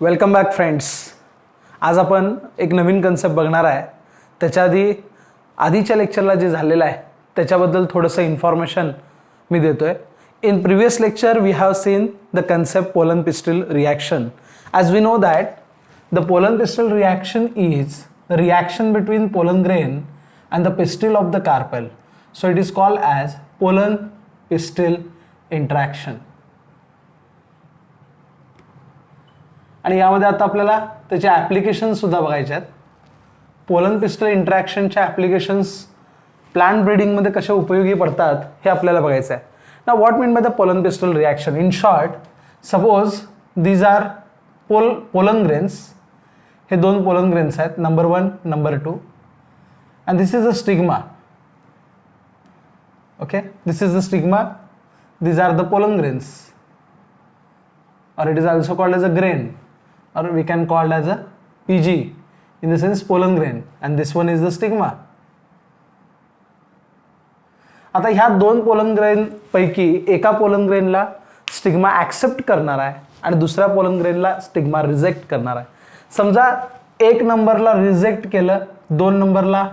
Welcome back friends. आज आपण एक नवीन कन्सेप्ट बघणार आहे. त्याच्या आधीच्या लेक्चरला जे झालेलं आहे त्याच्याबद्दल थोडंसं इन्फॉर्मेशन मी देतोय. In previous lecture we have seen the concept pollen pistil reaction. As we know that the pollen pistil reaction is the reaction between pollen grain and the pistil of the carpel. So it is called as pollen pistil interaction. आणि यामध्ये आता आपल्याला त्याचे applications सुद्धा बघायचे आहेत. Pollen pistil इंटरॅक्शनच्या applications plant ब्रीडिंगमध्ये कसे उपयोगी पडतात हे आपल्याला बघायचं आहे. ना what mean by the pollen pistil reaction? In short, suppose these are pollen grains. हे दोन पोलन ग्रेन्स आहेत, number 1, number 2, and this is a stigma. Okay, this is the stigma. These are the pollen grains, or it is also called as a grain, or we can call as a PG, in the sense pollen grain, and this one is the stigma. आता ह्या दोन pollen grain पैकी एका pollen ग्रेनला stigma accept करणार आहे आणि दुसऱ्या pollen ग्रेनला stigma reject करणार आहे. समजा एक नंबरला रिजेक्ट केलं, 2 नंबरला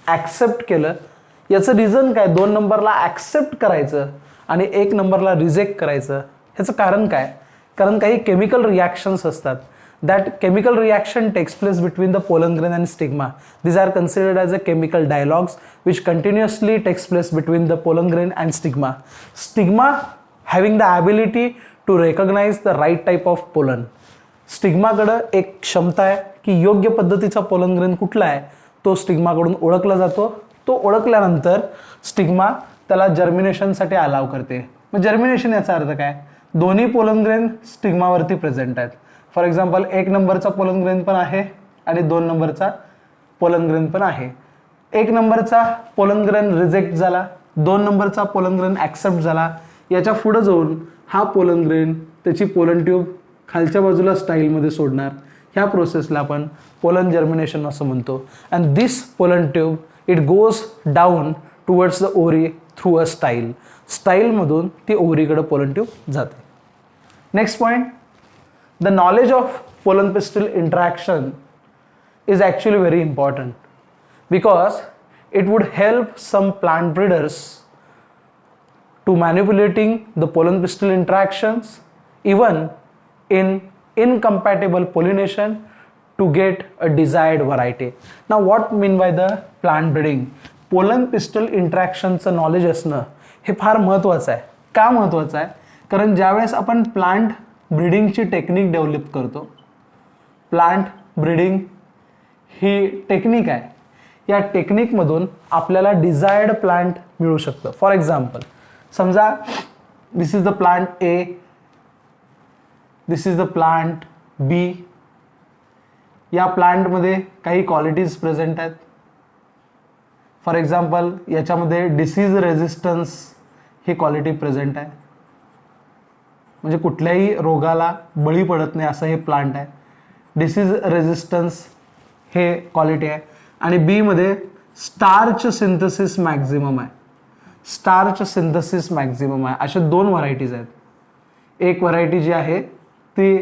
ॲक्सेप्ट केलं. याचं रिझन काय? 2 नंबरला ॲक्सेप्ट करायचं आणि 1 नंबरला रिजेक्ट करायचं. ह्याचं कारण काय? कारण काही केमिकल रिॲक्शन्स असतात. That chemical reaction takes place between the pollen grain and stigma. These are considered as a chemical dialogues which continuously takes place between the pollen grain and stigma. Stigma having the ability to recognise the right type of pollen. स्टिग्माकडं एक क्षमता आहे की योग्य पद्धतीचा pollen grain कुठला आहे तो स्टिग्माकडून ओळखला जातो. तो ओळखल्यानंतर स्टिग्मा त्याला जर्मिनेशनसाठी अलाव करते. मग जर्मिनेशन याचा अर्थ काय? दोन्ही पोलन ग्रेन स्टिग्मावरती प्रेझेंट आहेत. फॉर एक्झाम्पल 1 नंबरचा पोलन ग्रेन पण आहे आणि 2 नंबरचा पोलन ग्रेन पण आहे. 1 नंबरचा पोलन ग्रेन रिजेक्ट झाला, 2 नंबरचा पोलन ग्रेन ॲक्सेप्ट झाला. याच्या पुढे जाऊन हा पोलन ग्रेन त्याची पोलन ट्यूब खालच्या बाजूला स्टाईलमध्ये सोडणार. ह्या प्रोसेसला आपण पोलन जर्मिनेशन असं म्हणतो. And this pollen tube it goes down towards the ovary through a style. स्टाईलमधून ती ओव्हरीकडे पोलन ट्यूब जाते. Next point, the knowledge of pollen pistil interaction is actually very important because it would help some plant breeders to manipulating the pollen pistil interactions even in incompatible pollination to get a desired variety. Now what mean by the plant breeding? Pollen pistil इंटरॅक्शनचं knowledge असणं हे फार महत्त्वाचं आहे. का महत्त्वाचं आहे? कारण ज्यावेळेस आपण प्लांट ब्रीडिंगची टेक्निक डेव्हलप करतो, प्लांट ब्रीडिंग ही टेक्निक आहे. या टेक्निकमधून आपल्याला डिझायर्ड प्लांट मिळू शकतं. फॉर एक्झाम्पल, समजा this is the plant A, this is the plant B. या प्लांटमध्ये काही क्वालिटीज प्रेझेंट आहेत. फॉर एक्झाम्पल, याच्यामध्ये डिसीज रेझिस्टन्स ही क्वालिटी प्रेझेंट आहे. म्हणजे कुठल्याही रोगाला बळी पडत नाही असं हे प्लांट आहे. डिसीज रेझिस्टन्स हे क्वालिटी आहे. आणि बीमध्ये स्टार्च सिंथेसिस मॅक्झिमम आहे. स्टार्च सिंथेसिस मॅक्झिमम आहे. अशा 2 व्हरायटीज आहेत. एक व्हरायटी जी आहे ती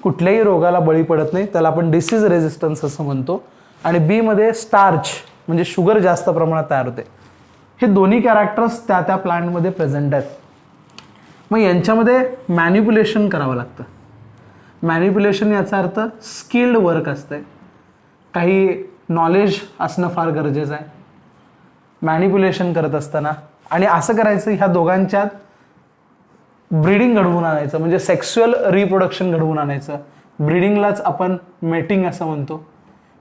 कुठल्याही रोगाला बळी पडत नाही, त्याला आपण डिसीज रेझिस्टन्स असं म्हणतो. आणि बीमध्ये स्टार्च म्हणजे शुगर जास्त प्रमाणात तयार होते. हे दोन्ही कॅरेक्टर्स त्या प्लांटमध्ये प्रेझेंट आहेत. मग यांच्यामध्ये मॅनिप्युलेशन करावं लागतं. मॅनिप्युलेशन याचा अर्थ स्किल्ड वर्क असते. काही नॉलेज असणं फार गरजेचं आहे मॅनिप्युलेशन करत असताना. आणि असं करायचं, ह्या दोघांच्यात ब्रीडिंग घडवून आणायचं, म्हणजे सेक्स्युअल रिप्रोडक्शन घडवून आणायचं. ब्रीडिंगलाच आपण मेटिंग असं म्हणतो.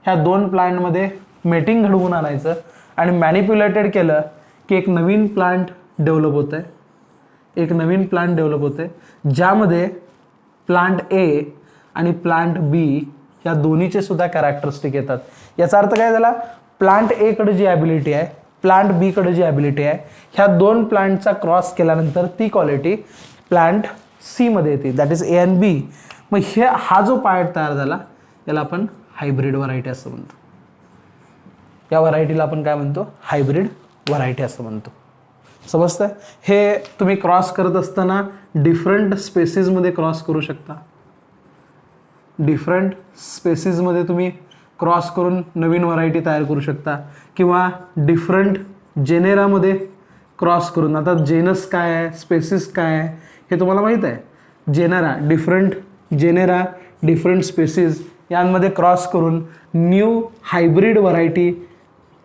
ह्या 2 प्लांटमध्ये मेटिंग घडवून आणायचं आणि मॅनिप्युलेटेड केलं की एक नवीन प्लांट डेव्हलप होतं आहे. एक नवीन प्लांट डेव्हलप होते ज्यामध्ये प्लांट ए आणि प्लांट बी या दोन्हीचे सुद्धा कॅरेक्टरिस्टिक येतात. याचा अर्थ काय झाला? प्लांट एकडे जी ॲबिलिटी आहे, प्लांट बीकडे जी ॲबिलिटी आहे, ह्या 2 प्लांटचा क्रॉस केल्यानंतर ती क्वालिटी प्लांट सीमध्ये येते. दॅट इज ए अँड बी. मग हा जो पार्ट तयार झाला याला आपण हायब्रिड व्हरायटी असं म्हणतो. या व्हरायटीला आपण काय म्हणतो? हायब्रिड व्हरायटी असं म्हणतो. समजतंय? हे तुम्ही क्रॉस करत असताना डिफरंट स्पेसिसमध्ये क्रॉस करू शकता. डिफरंट स्पेसीजमध्ये तुम्ही क्रॉस करून नवीन व्हरायटी तयार करू शकता, किंवा डिफरंट जेनेरामध्ये क्रॉस करून, आता जेनस काय आहे, स्पेसिस काय आहे हे तुम्हाला माहीत आहे. Genera, different genera, different species यांमध्ये क्रॉस करून न्यू हायब्रिड व्हरायटी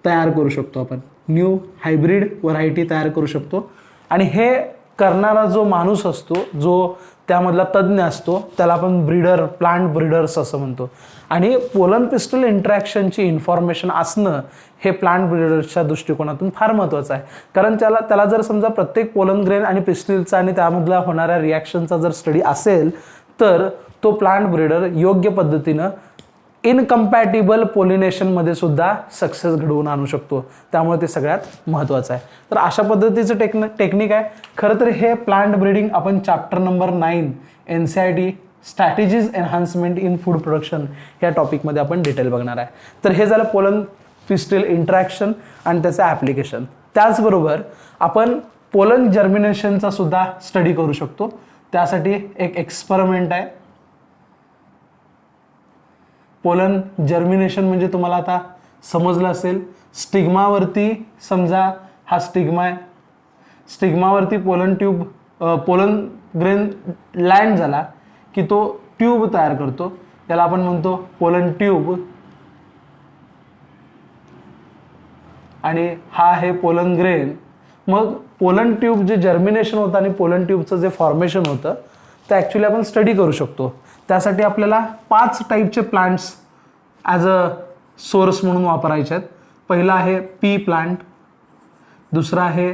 तयार करू शकतो आपण. न्यू हायब्रिड व्हरायटी तयार करू शकतो. आणि हे करणारा जो माणूस असतो, जो त्यामधला तज्ज्ञ असतो, त्याला आपण ब्रीडर, प्लांट ब्रीडर्स असं म्हणतो. आणि पोलन पिस्टल इंटरॅक्शनची इन्फॉर्मेशन असणं हे प्लांट ब्रीडर्सच्या दृष्टिकोनातून फार महत्त्वाचं आहे. कारण त्याला जर समजा प्रत्येक पोलन ग्रेन आणि पिस्टिलचा आणि त्यामधला होणाऱ्या रिॲक्शनचा जर स्टडी असेल तर तो प्लांट ब्रीडर योग्य पद्धतीनं इनकम्पॅटिबल पोलिनेशनमध्ये सुद्धा सक्सेस घडवून आणू शकतो. त्यामुळे ते सगळ्यात महत्त्वाचं आहे. तर अशा पद्धतीचं टेक्निक आहे. खरं तर हे प्लांट ब्रीडिंग आपण chapter number 9 NCERT strategies enhancement in food production या टॉपिकमध्ये आपण डिटेल बघणार आहे. तर हे झालं पोलन पिस्टिल इंटरॅक्शन आणि त्याचं ॲप्लिकेशन. त्याचबरोबर आपण पोलन जर्मिनेशनचा सुद्धा स्टडी करू शकतो. त्यासाठी एक एक्सपेरिमेंट आहे. पोलन जर्मिनेशन म्हणजे तुम्हाला आता समजलं असेल, स्टिग्मावरती समजा हा स्टिग्मा आहे, स्टिग्मावरती पोलन ग्रेन लँड झाला की तो ट्यूब तयार करतो, त्याला आपण म्हणतो पोलन ट्यूब. आणि हा आहे पोलन ग्रेन. मग पोलन ट्यूब जे जर्मिनेशन होतं आणि पोलन ट्यूबचं जे फॉर्मेशन होतं ते ॲक्च्युली आपण स्टडी करू शकतो. त्यासाठी आपल्याला 5 टाईपचे प्लांट्स ॲज अ सोर्स म्हणून वापरायचे आहेत. पहिला आहे पी प्लांट, दुसरा आहे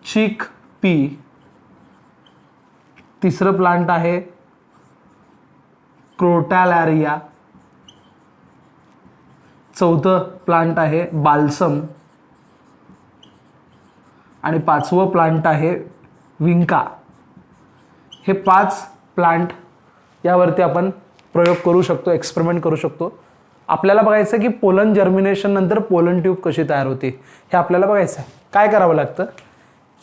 चिक पी, तिसरं प्लांट आहे क्रोटॅलॅरिया, चौथं प्लांट आहे बाल्सम आणि 5वं प्लांट आहे विंका. हे 5 प्लांट यावरती आपण प्रयोग करू शकतो, एक्सपेरिमेंट करू शकतो. आपल्याला बघायचं की पोलन जर्मिनेशन नंतर पोलन ट्यूब कशी तयार होते हे आपल्याला बघायचं आहे. काय करावं लागतं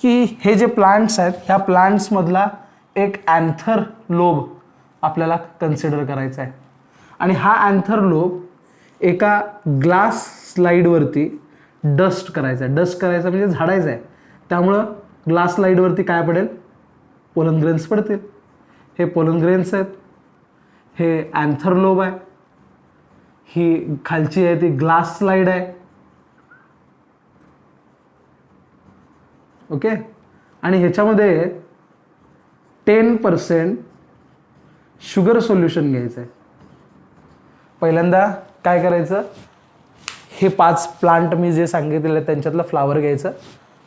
की हे जे प्लांट्स आहेत ह्या प्लांट्समधला एक अँथर लोब आपल्याला कन्सिडर करायचा आहे. आणि हा अँथर लोब एका ग्लास स्लाईडवरती डस्ट करायचा आहे. डस्ट करायचा म्हणजे झाडायचं आहे. त्यामुळं ग्लास स्लाईडवरती काय पडेल, पोलन ग्रेन्स पडतील. हे पोलन ग्रेन्स आहेत, हे अँथर लोब आहे, ही खालची आहे ती ग्लास स्लाईड आहे. ओके. आणि ह्याच्यामध्ये 10% शुगर सोल्युशन घ्यायचं आहे. पहिल्यांदा काय करायचं, हे 5 प्लांट मी जे सांगितलेलं आहे त्यांच्यातलं फ्लावर घ्यायचं.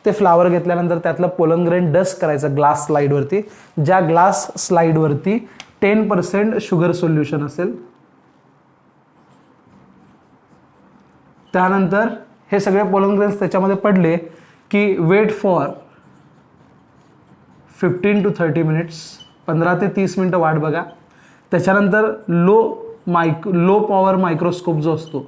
ते फ्लावर घेतल्यानंतर त्यातलं पोलन ग्रेन डस्ट करायचं ग्लास स्लाईडवरती. ज्या ग्लास स्लाईडवरती 10% शुगर सोल्युशन असेल, त्यानंतर हे सगळे पोलन ग्रेन्स त्याच्यामध्ये पडले की वेट फॉर 15 to 30 मिनिट्स, 15 ते 30 मिनटं वाट बघा. त्याच्यानंतर लो पॉवर मायक्रोस्कोप जो असतो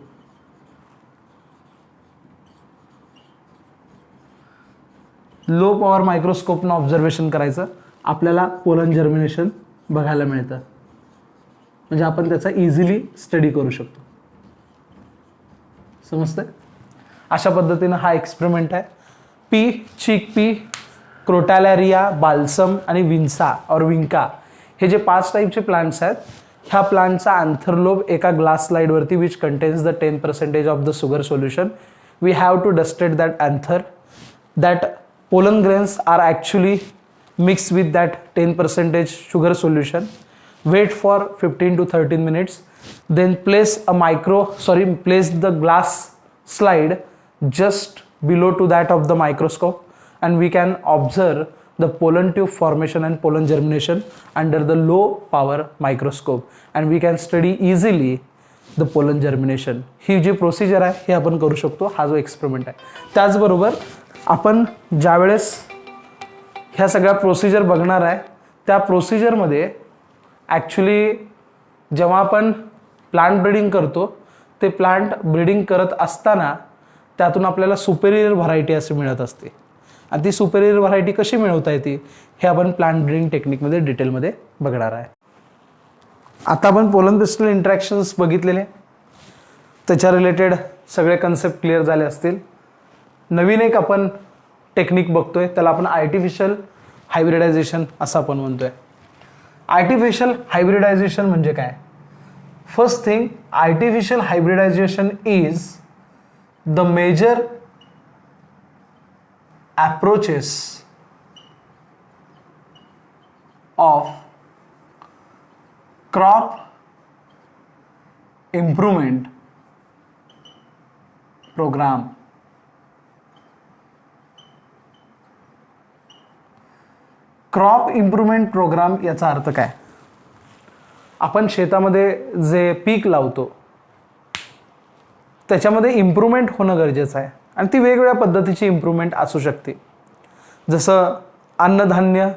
लो पॉवर मायक्रोस्कोपनं ऑब्झर्वेशन करायचं. आपल्याला पोलन जर्मिनेशन बघायला मिळतं. म्हणजे आपण त्याचा इझिली स्टडी करू शकतो. समजतंय? अशा पद्धतीनं हा एक्सपेरिमेंट आहे. पी, चिक पी, क्रोटॅलॅरिया, बाल्सम आणि विंका हे जे 5 टाईपचे प्लांट्स आहेत, ह्या प्लांटचा अँथरलोब एका ग्लास स्लाईडवरती which contains the 10% of the sugar solution. We have to dusted that anther. That pollen grains are actually mixed with that 10% sugar solution. Wait for 15 to 13 minutes. Then place the glass slide just below to that of the microscope, and we can observe the pollen tube formation and pollen germination under the low power microscope, and we can study easily the pollen germination. ही जी procedure आहे हे आपण करू शकतो. हा जो experiment आहे. त्याचबरोबर आपण ज्यावेळेस ह्या सगळ्या प्रोसिजर बघणार आहे त्या प्रोसिजरमध्ये ॲक्च्युली जेव्हा आपण प्लांट ब्रीडिंग करतो ते प्लांट ब्रीडिंग करत असताना त्यातून आपल्याला सुपेरियर व्हरायटी अशी मिळत असते. आणि ती सुपेरियर व्हरायटी कशी मिळवता येते हे आपण प्लांट ब्रीडिंग टेक्निकमध्ये डिटेलमध्ये बघणार आहे. आता आपण पोलन पिस्टल इंटरॅक्शन्स बघितलेले, त्याच्या रिलेटेड सगळे कन्सेप्ट क्लिअर झाले असतील. नवीन एक आपण टेक्निक बघतोय, त्याला आपण आर्टिफिशियल हायब्रिडायझेशन असं आपण म्हणतोय. आर्टिफिशियल हायब्रिडायझेशन म्हणजे काय? First thing, artificial hybridisation is the major approaches of crop improvement programme. Crop improvement programme याचा अर्थ काय? आपण शेतामध्ये जे पीक लावतो त्याच्यामध्ये इम्प्रूव्हमेंट होणं गरजेचं आहे, आणि ती वेगवेगळ्या पद्धतीची इम्प्रूव्हमेंट असू शकते. जसं अन्नधान्य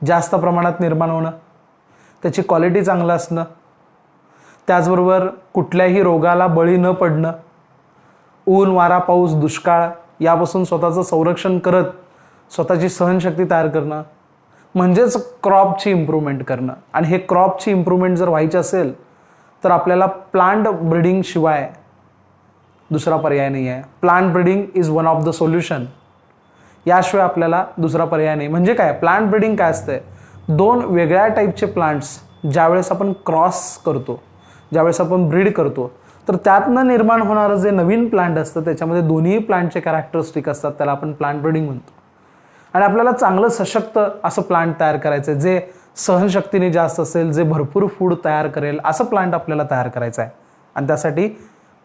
जास्त प्रमाणात निर्माण होणं, त्याची क्वालिटी चांगलं असणं, त्याचबरोबर कुठल्याही रोगाला बळी न पडणं, ऊन वारा पाऊस दुष्काळ यापासून स्वतःचं संरक्षण करत स्वतःची सहनशक्ती तयार करणं, म्हणजेच क्रॉपची इम्प्रूव्हमेंट करणं. आणि हे क्रॉपची इम्प्रूव्हमेंट जर व्हायची असेल तर आपल्याला प्लांट ब्रीडिंग शिवाय दुसरा पर्याय नाही आहे. Plant breeding is one of the solution. याशिवाय आपल्याला दुसरा पर्याय नाही. म्हणजे काय प्लांट ब्रीडिंग काय असतंय? दोन वेगळ्या टाईपचे प्लांट्स ज्यावेळेस आपण क्रॉस करतो, ज्यावेळेस आपण ब्रीड करतो, तर त्यातनं निर्माण होणारं जे नवीन प्लांट असतं त्याच्यामध्ये दोन्ही प्लांटचे कॅरेक्टरिस्टिक असतात, त्याला आपण प्लांट ब्रीडिंग म्हणतो. आणि आपल्याला चांगलं सशक्त असं प्लांट तयार करायचं आहे, जे सहनशक्तीने जास्त असेल, जे भरपूर फूड तयार करेल, असं प्लांट आपल्याला तयार करायचं आहे. आणि त्यासाठी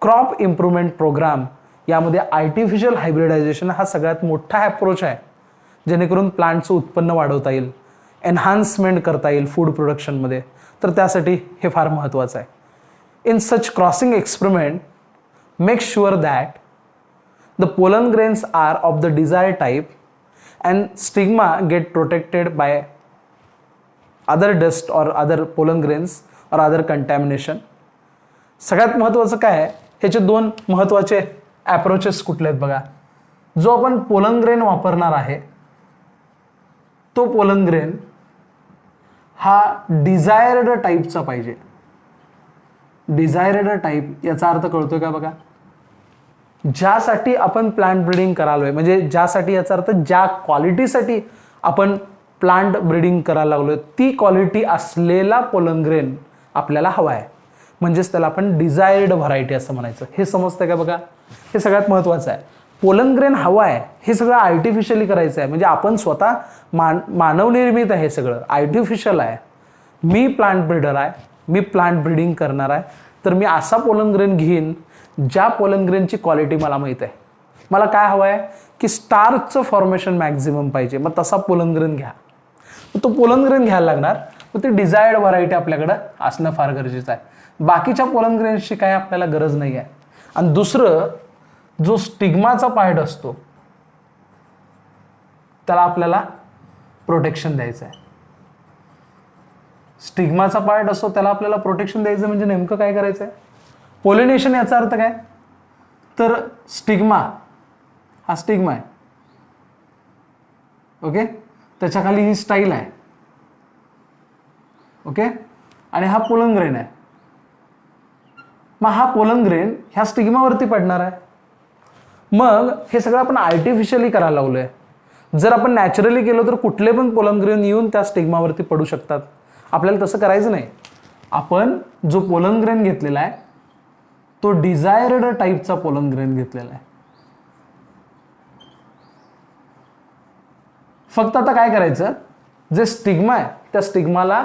क्रॉप इम्प्रूव्हमेंट प्रोग्राम यामध्ये आर्टिफिशियल हायब्रिडायझेशन हा सगळ्यात मोठा अप्रोच आहे, जेणेकरून प्लांटचं उत्पन्न वाढवता येईल, एन्हान्समेंट करता येईल फूड प्रोडक्शनमध्ये. तर त्यासाठी हे फार महत्त्वाचं आहे. In such crossing experiment make sure that the pollen grains are of the desired type and stigma get protected by other dust or other pollen grains or other contamination. सगळ्यात महत्त्वाचं काय आहे, ह्याचे दोन महत्त्वाचे अप्रोचेस कुठले आहेत बघा. जो आपण पोलन ग्रेन वापरणार आहे तो पोलन ग्रेन हा डिझायर्ड टाईपचा पाहिजे. डिझायर्ड टाईप याचा अर्थ कळतोय का बघा? ज्यासाठी आपण प्लांट ब्रीडिंग करालोय, म्हणजे ज्यासाठी, याचा अर्थ ज्या क्वालिटीसाठी आपण प्लांट ब्रीडिंग करायला लागलोय ती क्वालिटी असलेला पोलन ग्रेन आपल्याला हवा आहे. म्हणजेच त्याला आपण डिझायर्ड व्हरायटी असं म्हणायचं. हे समजतंय का बघा? हे सगळ्यात महत्त्वाचं आहे. पोलन ग्रेन हवा आहे हे सगळं आर्टिफिशियली करायचं आहे. म्हणजे आपण स्वतः मानवनिर्मित आहे, हे सगळं आर्टिफिशियल आहे. मी प्लांट ब्रीडर आहे, मी प्लांट ब्रीडिंग करणार आहे, तर मी असा पोलन ग्रेन घेईन ज्या पोलन ग्रेनची क्वालिटी मला माहीत आहे. मला काय हवं आहे की स्टार्चचं फॉर्मेशन मॅक्झिमम पाहिजे, मग तसा पोलन ग्रेन घ्या. तो पोलन ग्रेन घ्यायला लागणार, मग ती डिझायर्ड व्हरायटी आपल्याकडं असणं फार गरजेचं आहे. बाकीच्या पोलन ग्रेन्सची काय आपल्याला गरज नाही आहे. आणि दुसरं, जो स्टिग्माचा पार्ट असतो त्याला आपल्याला प्रोटेक्शन द्यायचं आहे. स्टिग्माचा पार्ट असतो त्याला आपल्याला प्रोटेक्शन द्यायचं म्हणजे नेमकं काय करायचं आहे? पोलिनेशन याचा अर्थ काय? तर स्टिग्मा हा स्टिग्मा आहे, ओके, त्याच्या खाली ही स्टाईल आहे, ओके, आणि हा पोलन ग्रेन आहे. मग हा पोलन ग्रेन ह्या स्टिग्मावरती पडणार आहे. मग हे सगळं आपण आर्टिफिशियली करायला लागलोय. जर आपण नॅचरली केलं तर कुठले पण पोलन ग्रेन येऊन त्या स्टिग्मावरती पडू शकतात. आपल्याला तसं करायचं नाही. आपण जो पोलन ग्रेन घेतलेला आहे तो डिझायर्ड टाईपचा पोलन ग्रेन घेतलेला आहे. फक्त आता काय करायचं, जे स्टिग्मा आहे त्या स्टिग्माला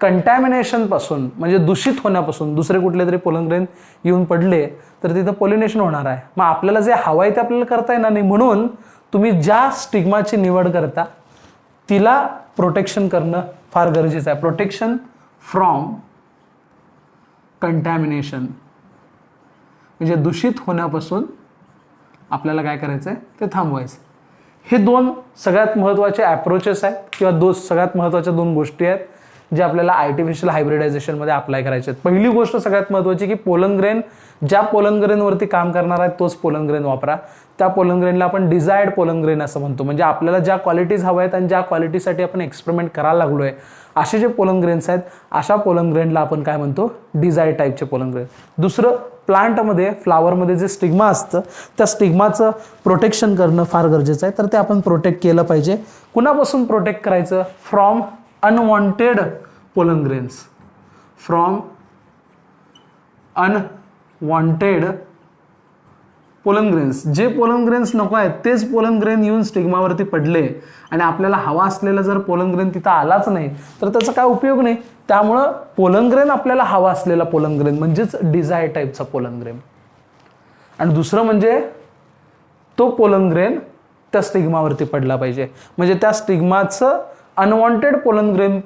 कंटॅमिनेशन पासून, म्हणजे दूषित होण्यापासून, दुसरे कुठले तरी पोलन ग्रेन येऊन पडले तर तिथं पॉलिनेशन होणार आहे. मग आपल्याला जे हवं आहे ते आपल्याला करता येणार नाही. म्हणून तुम्ही ज्या स्टिग्माची निवड करता तिला प्रोटेक्शन करणं फार गरजेचं आहे. प्रोटेक्शन फ्रॉम कंटॅमिनेशन, म्हणजे दूषित होण्यापासून आपल्याला काय करायचं आहे ते थांबवायचं. हे दोन सगळ्यात महत्त्वाचे अप्रोचेस आहेत, किंवा सगळ्यात महत्त्वाच्या दोन गोष्टी आहेत जे आपल्याला आर्टिफिशियल हायब्रिडायझेशनमध्ये अप्लाय करायचे आहेत. पहिली गोष्ट सगळ्यात महत्त्वाची की पोलन ग्रेन, ज्या पोलन ग्रेनवरती काम करणार आहे तोच पोलन ग्रेन वापरा. त्या पोलन ग्रेनला आपण डिझायर्ड पोलन ग्रेन असं म्हणतो. म्हणजे आपल्याला ज्या क्वालिटीज हव्या आहेत आणि ज्या क्वालिटीसाठी आपण एक्सपेरिमेंट करायला लागलोय असे जे पोलन ग्रेन्स आहेत अशा पोलन ग्रेनला आपण काय म्हणतो, डिझायर्ड टाईपचे पोलन ग्रेन. दुसरं, प्लांटमध्ये फ्लावरमध्ये जे स्टिग्मा असतं त्या स्टिग्माचं प्रोटेक्शन करणं फार गरजेचं आहे. तर ते आपण प्रोटेक्ट केलं पाहिजे. कुणापासून प्रोटेक्ट करायचं? From unwanted pollen grains. From unwanted pollen grains. जे पोलन ग्रेन्स नको आहेत तेच पोलन ग्रेन येऊन स्टिग्मावरती पडले आणि आपल्याला हवा असलेला जर पोलन ग्रेन तिथं आलाच नाही तर त्याचा काय उपयोग नाही. त्यामुळं पोलन ग्रेन आपल्याला हवा असलेला पोलन ग्रेन म्हणजेच डिझायर टाईपचा पोलन ग्रेन. आणि दुसरं म्हणजे तो पोलन ग्रेन त्या स्टिग्मावरती पडला पाहिजे. म्हणजे त्या स्टिग्माचं अनवॉन्टेड पोलन ग्रेन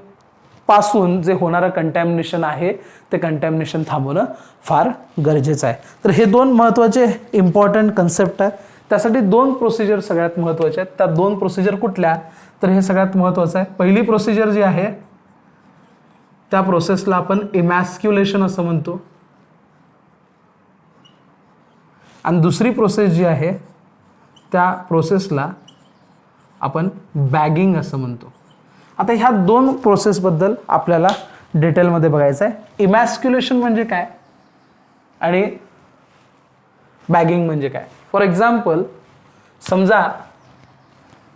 पासून जे होणारं कंटॅमिनेशन आहे ते कंटॅमिनेशन थांबवणं फार गरजेचं आहे. तर हे दोन महत्त्वाचे इम्पॉर्टंट कन्सेप्ट आहेत. त्यासाठी दोन प्रोसिजर सगळ्यात महत्त्वाच्या आहेत. त्या दोन प्रोसिजर कुठल्या? तर हे सगळ्यात महत्त्वाचं आहे. पहिली प्रोसिजर जी आहे त्या प्रोसेसला आपण इमॅस्क्युलेशन असं म्हणतो आणि दुसरी प्रोसेस जी आहे त्या प्रोसेसला आपण बॅगिंग असं म्हणतो. आता ह्या दोन प्रोसेसबद्दल आपल्याला डिटेलमध्ये बघायचं आहे. इमॅस्क्युलेशन म्हणजे काय आणि बॅगिंग म्हणजे काय. फॉर एक्झाम्पल, समजा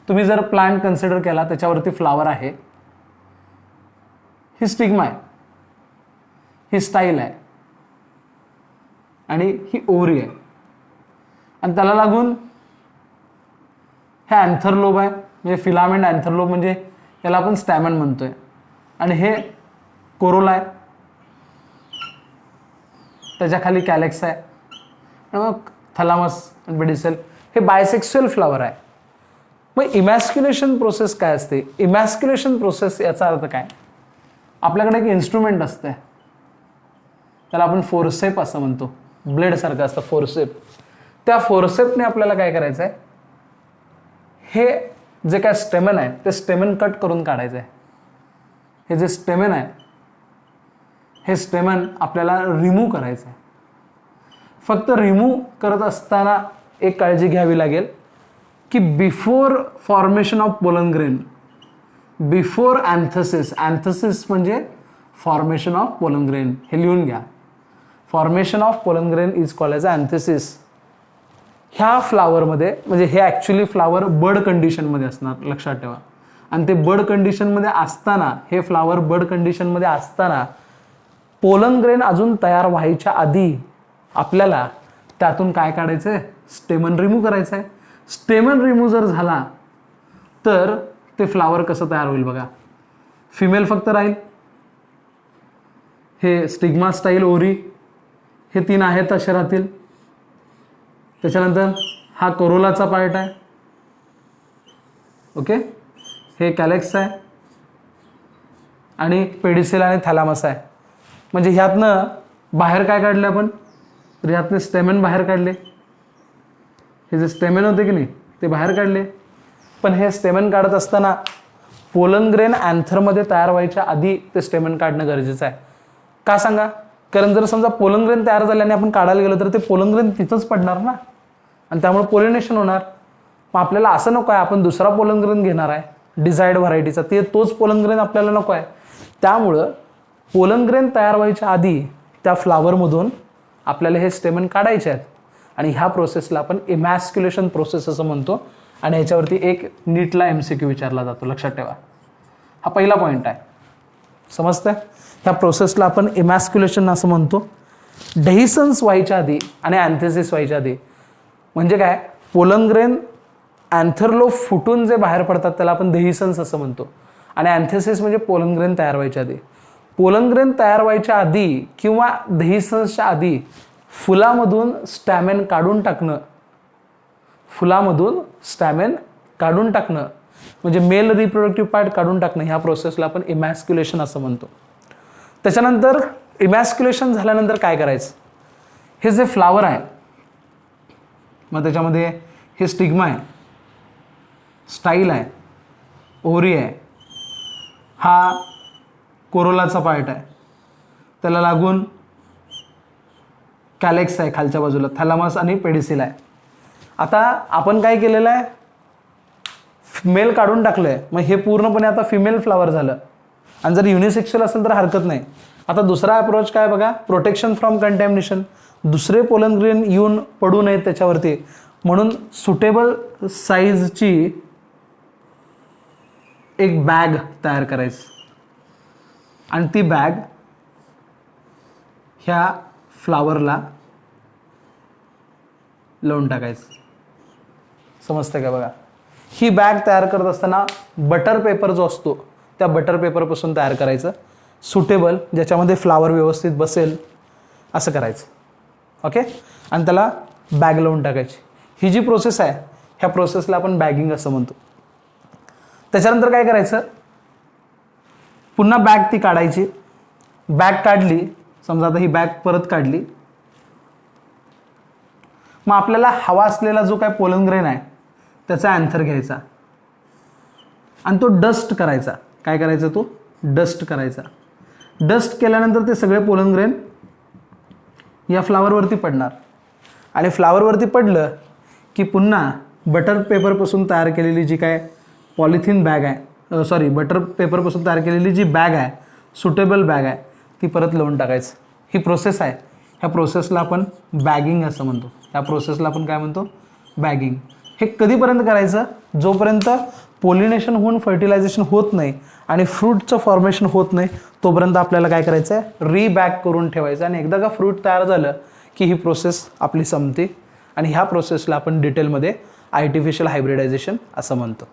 तुम्ही जर प्लांट कन्सिडर केला, त्याच्यावरती फ्लावर आहे, ही स्टिग्मा आहे, ही स्टाईल आहे आणि ही ओव्हरी आहे आणि त्याला लागून हे अँथरलोब आहे, म्हणजे फिलामेंट अँथरलोब, म्हणजे याला आपण स्टॅमन म्हणतोय, आणि हे कोरोला आहे, त्याच्या खाली कॅलेक्स आहे आणि मग थॅलामस आणि पेडिसेल. हे बायसेक्स्युअल फ्लावर आहे. मग इमॅस्क्युलेशन प्रोसेस काय असते? इमॅस्क्युलेशन प्रोसेस याचा अर्थ काय? आपल्याकडे एक इन्स्ट्रुमेंट असते, त्याला आपण फोरसेप असं म्हणतो, ब्लेड सारखं असतं फोरसेप. त्या फोरसेपने आपल्याला काय करायचं आहे, हे जे काय स्टेमन आहे ते स्टेमन कट करून काढायचं आहे. हे जे स्टेमन आहे हे स्टेमन आपल्याला रिमूव्ह करायचं आहे. फक्त रिमूव्ह करत असताना एक काळजी घ्यावी लागेल की before formation of pollen grain, before anthesis, anthesis म्हणजे फॉर्मेशन ऑफ पोलन ग्रेन, हे लिहून घ्या. Formation of pollen grain is called as anthesis. ह्या फ्लावरमध्ये, म्हणजे हे ॲक्च्युली फ्लावर बर्ड कंडिशनमध्ये असणार, लक्षात ठेवा. आणि ते बर्ड कंडिशनमध्ये असताना, हे फ्लावर बर्ड कंडिशनमध्ये असताना पोलन ग्रेन अजून तयार व्हायच्या आधी आपल्याला त्यातून काय काढायचं आहे, स्टेमन रिमूव्ह करायचं आहे. स्टेमन रिमूव्ह जर झाला तर ते फ्लावर कसं तयार होईल बघा. फिमेल फक्त राहील, हे स्टिग्मा, स्टाईल, ओरी हे तीन आहेत असे राहतील. त्याच्यानंतर हा कोरोलाचा पार्ट आहे, ओके, हे कॅलेक्स आहे आणि पेडिसेल आणि थॅलामस आहे. म्हणजे ह्यातनं बाहेर काय काढले आपण, तर ह्यातनं स्टेमन बाहेर काढले. हे जे स्टेमन होते की नाही ते बाहेर काढले. पण हे स्टेमन काढत असताना पोलन ग्रेन अँथरमध्ये तयार व्हायच्या आधी ते स्टेमन काढणं गरजेचं आहे. का सांगा? कारण जर समजा पोलन ग्रेन तयार झाल्याने आपण काढायला गेलो तर ते पोलन ग्रेन तिथंच पडणार ना, आणि त्यामुळे पोलिनेशन होणार. मग आपल्याला असं नको आहे, आपण दुसरा पोलन ग्रेन घेणार आहे डिझायर्ड व्हरायटीचा, ते तोच पोलन ग्रेन आपल्याला नको आहे. त्यामुळं पोलन ग्रेन तयार व्हायच्या आधी त्या फ्लावरमधून आपल्याला हे स्टेमन काढायचे आहेत आणि ह्या प्रोसेसला आपण इमॅस्क्युलेशन प्रोसेस असं म्हणतो. आणि ह्याच्यावरती एक नीटला MCQ विचारला जातो, लक्षात ठेवा. हा पहिला पॉईंट आहे, समजतंय? ह्या प्रोसेसला आपण इमॅस्क्युलेशन असं म्हणतो. डेहिसन्स व्हायच्या आधी आणि अँथेसिस व्हायच्या आधी, म्हणजे काय, पोलन ग्रेन अँथरलोब फुटून जे बाहेर पडतात त्याला आपण डेहिसन्स असं म्हणतो. आणि अँथेसिस म्हणजे पोलन ग्रेन तयार व्हायच्या आधी. पोलन ग्रेन तयार व्हायच्या आधी किंवा डेहिसन्सच्या आधी फुलामधून स्टॅमेन काढून टाकणं, फुलामधून स्टॅमेन काढून टाकणं म्हणजे मेल रिप्रोडक्टिव्ह पार्ट काढून टाकणं, ह्या प्रोसेसला आपण इमॅस्क्युलेशन असं म्हणतो. त्याच्यानंतर इमॅस्क्युलेशन झाल्यानंतर काय करायचं, हे जे फ्लावर आहे मग त्याच्यामध्ये हे स्टिग्मा आहे, स्टाईल आहे, ओरी आहे, हा कोरोलाचा पार्ट आहे, त्याला लागून कॅलेक्स आहे खालच्या बाजूला, थॅलामस आणि पेडिसिल आहे. आता आपण काय केलेलं आहे, मेल काढून टाकलंय, मग हे पूर्णपणे आता फिमेल फ्लावर झालं. आणि जर युनिसेक्शुअल असेल तर हरकत नाही. आता दुसरा अप्रोच काय बघा, प्रोटेक्शन फ्रॉम कंटॅमिनेशन. दुसरे पोलन ग्रेन येऊन पडू नयेत त्याच्यावरती, म्हणून सुटेबल साईजची एक बॅग तयार करायची आणि ती बॅग ह्या फ्लावरला लावून टाकायचं. समजतं का बघा. ही बॅग तयार करत असताना बटर पेपर जो असतो त्या बटर पेपरपासून तयार करायचं, सुटेबल, ज्याच्यामध्ये फ्लावर व्यवस्थित बसेल असं करायचं. ओके, आणि त्याला बॅग लावून टाकायची. ही जी प्रोसेस आहे ह्या प्रोसेसला आपण बॅगिंग असं म्हणतो. त्याच्यानंतर काय करायचं, पुन्हा बॅग ती काढायची. बॅग काढली, समजा आता ही बॅग परत काढली, मग आपल्याला हवा असलेला जो काय पोलन ग्रेन आहे त्याचा अँथर घ्यायचा आणि तो डस्ट करायचा. काय करायचा, तो डस्ट करायचा. डस्ट केल्यानंतर ते सगळे पोलन ग्रेन या फ्लावरवरती पडणार आणि फ्लावरवरती पडलं की पुन्हा बटर पेपरपासून तयार केलेली जी काय पॉलिथिन बॅग आहे, बटर पेपरपासून तयार केलेली जी बॅग आहे, सुटेबल बॅग आहे, ती परत लावून टाकायचं. ही प्रोसेस आहे. ह्या प्रोसेसला आपण बॅगिंग असं म्हणतो. ह्या प्रोसेसला आपण काय म्हणतो, बॅगिंग. हे कधीपर्यंत करायचं, जोपर्यंत पोलिनेशन होऊन फर्टिलायझेशन होत नाही आणि फ्रूटचं फॉर्मेशन होत नाही तोपर्यंत आपल्याला काय करायचं आहे, रीबॅग करून ठेवायचं. आणि एकदा का फ्रूट तयार झालं की ही प्रोसेस आपली संपते आणि ह्या प्रोसेसला आपण डिटेलमध्ये आर्टिफिशियल हायब्रिडायझेशन असं म्हणतो.